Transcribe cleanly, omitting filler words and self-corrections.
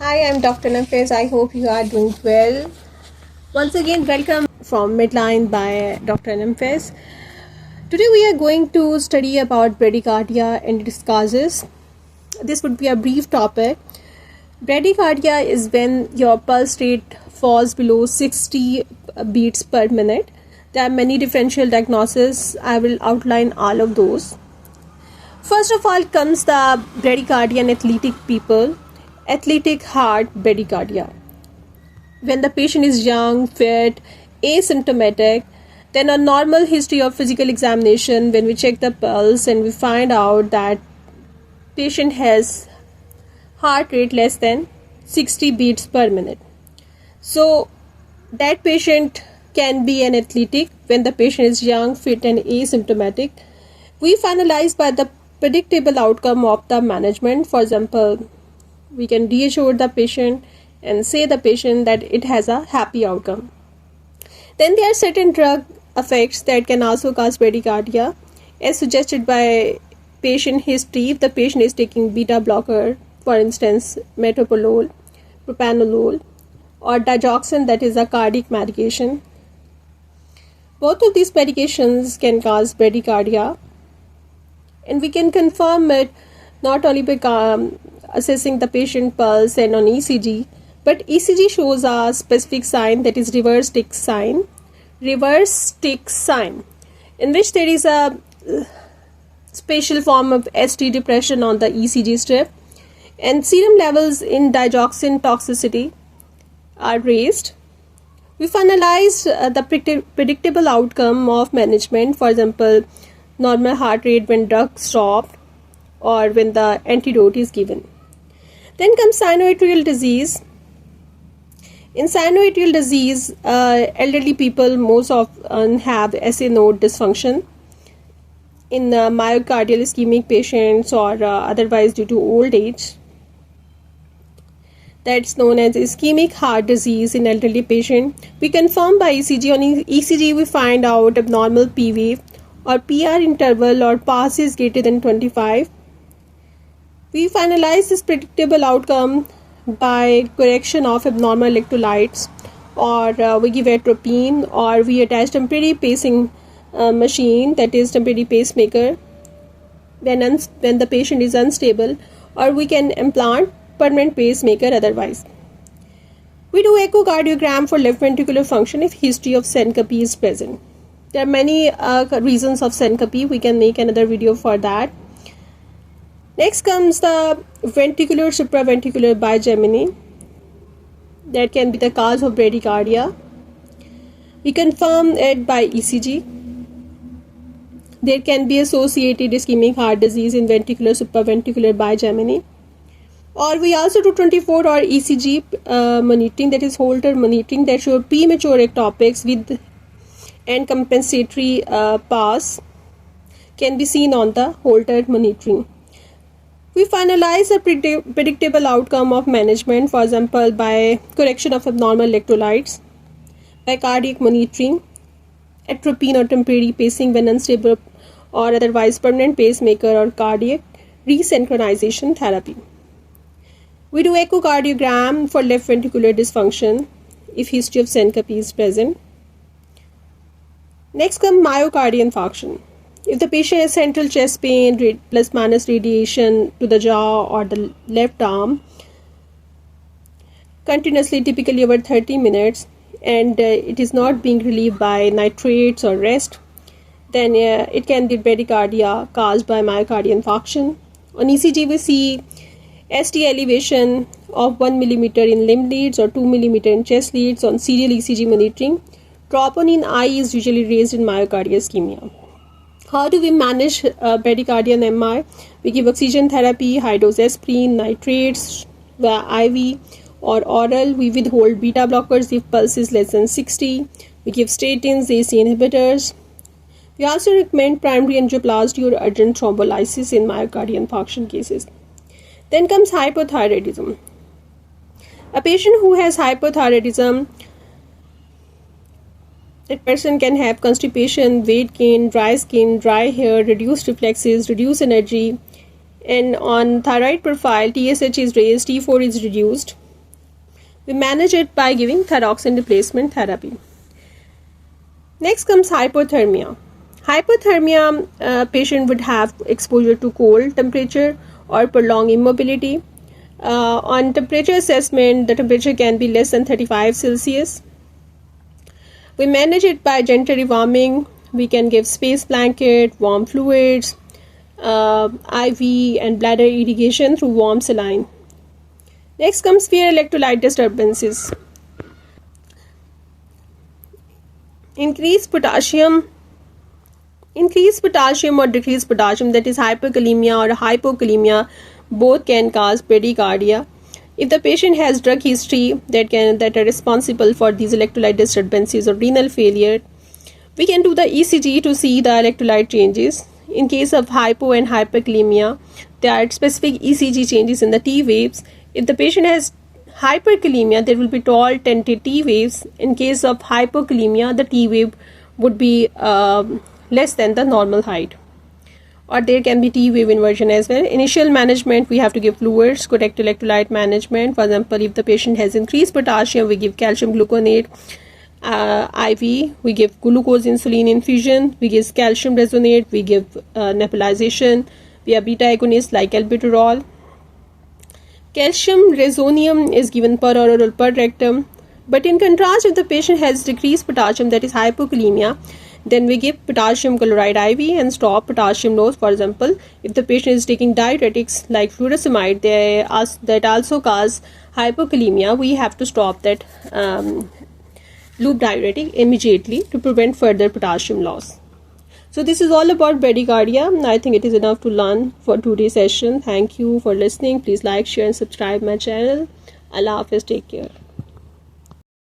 Hi, I'm Dr. Nafez. I hope you are doing well. Once again, welcome from Midline by Dr. Nafez. Today we are going to study about bradycardia and its causes. This would be a brief topic. Bradycardia is when your pulse rate falls below 60 beats per minute. There are many differential diagnoses. I will outline all of those. First of all comes the bradycardia in athletic people. Athletic heart bradycardia. When the patient is young, fit, asymptomatic, then a normal history of physical examination, when we check the pulse and we find out that patient has heart rate less than 60 beats per minute. So that patient can be an athletic when the patient is young, fit and asymptomatic. We finalize by the predictable outcome of the management. For example, we can reassure the patient and say the patient that it has a happy outcome. Then there are certain drug effects that can also cause bradycardia, as suggested by patient history. If the patient is taking beta blocker, for instance metoprolol, propranolol or digoxin, that is a cardiac medication, both of these medications can cause bradycardia, and we can confirm it not only by assessing the patient pulse and on ECG, but ECG shows a specific sign, that is reverse tick sign, in which there is a special form of ST depression on the ECG strip, and serum levels in digoxin toxicity are raised. We finalize the predictable outcome of management, for example, normal heart rate when drug stopped or when the antidote is given. Then comes sinoatrial disease. In sinoatrial disease, elderly people most often have SA node dysfunction. In myocardial ischemic patients or otherwise due to old age, that's known as ischemic heart disease in elderly patient. We confirm by ECG. On ECG, we find out abnormal P wave or PR interval or pulse is greater than 25. We finalize this predictable outcome by correction of abnormal electrolytes, or we give atropine, or we attach temporary pacing machine, that is temporary pacemaker, when the patient is unstable, or we can implant permanent pacemaker otherwise. We do echocardiogram for left ventricular function if history of syncope is present. There are many reasons of syncope. We can make another video for that. Next comes the ventricular supraventricular bigeminy. That can be the cause of bradycardia. We confirm it by ECG. There can be associated ischemic heart disease in ventricular supraventricular bigeminy. Or we also do 24-hour ECG monitoring, that is Holter monitoring, that show premature ectopics with and compensatory pass can be seen on the Holter monitoring. We finalize a predictable outcome of management, for example, by correction of abnormal electrolytes, by cardiac monitoring, atropine or temporary pacing when unstable, or otherwise permanent pacemaker or cardiac resynchronization therapy. We do echocardiogram for left ventricular dysfunction if history of syncope is present. Next comes myocardial infarction. If the patient has central chest pain plus minus radiation to the jaw or the left arm continuously, typically over 30 minutes, and it is not being relieved by nitrates or rest, then it can be bradycardia caused by myocardial infarction. On ECG, we see ST elevation of 1 millimeter in limb leads or 2 millimeter in chest leads on serial ECG monitoring. Troponin I is usually raised in myocardial ischemia. How do we manage bradycardia and MI? We give oxygen therapy, high dose aspirin, nitrates via IV or oral. We withhold beta blockers if pulse is less than 60. We give statins, AC inhibitors. We also recommend primary angioplasty or urgent thrombolysis in myocardial infarction cases. Then comes hypothyroidism. A patient who has hypothyroidism, that person can have constipation, weight gain, dry skin, dry hair, reduced reflexes, reduced energy, and on thyroid profile, TSH is raised, T4 is reduced. We manage it by giving thyroxine replacement therapy. Next comes hypothermia. Hypothermia, patient would have exposure to cold temperature or prolonged immobility. On temperature assessment, the temperature can be less than 35 Celsius. We manage it by gentle rewarming. We can give space blanket, warm fluids, IV and bladder irrigation through warm saline. Next comes severe electrolyte disturbances. Increased potassium or decreased potassium, that is hyperkalemia or hypokalemia, both can cause bradycardia. If the patient has drug history that are responsible for these electrolyte disturbances or renal failure, we can do the ECG to see the electrolyte changes. In case of hypo and hyperkalemia, there are specific ECG changes in the T waves. If the patient has hyperkalemia, there will be tall tented T waves. In case of hypokalemia, the T wave would be less than the normal height. Or there can be T wave inversion as well. Initial management, we have to give fluids, correct electrolyte management. For example, if the patient has increased potassium, we give calcium gluconate. IV, we give glucose insulin infusion, we give calcium resonate, we give nebulization, we have beta agonists like albuterol. Calcium resonium is given per oral or per rectum. But in contrast, if the patient has decreased potassium, that is hypokalemia, then we give potassium chloride IV and stop potassium loss. For example, if the patient is taking diuretics like furosemide, that also cause hypokalemia, we have to stop that loop diuretic immediately to prevent further potassium loss. So this is all about bradycardia. I think it is enough to learn for today's session. Thank you for listening. Please like, share and subscribe my channel. Allah Hafiz. Take care.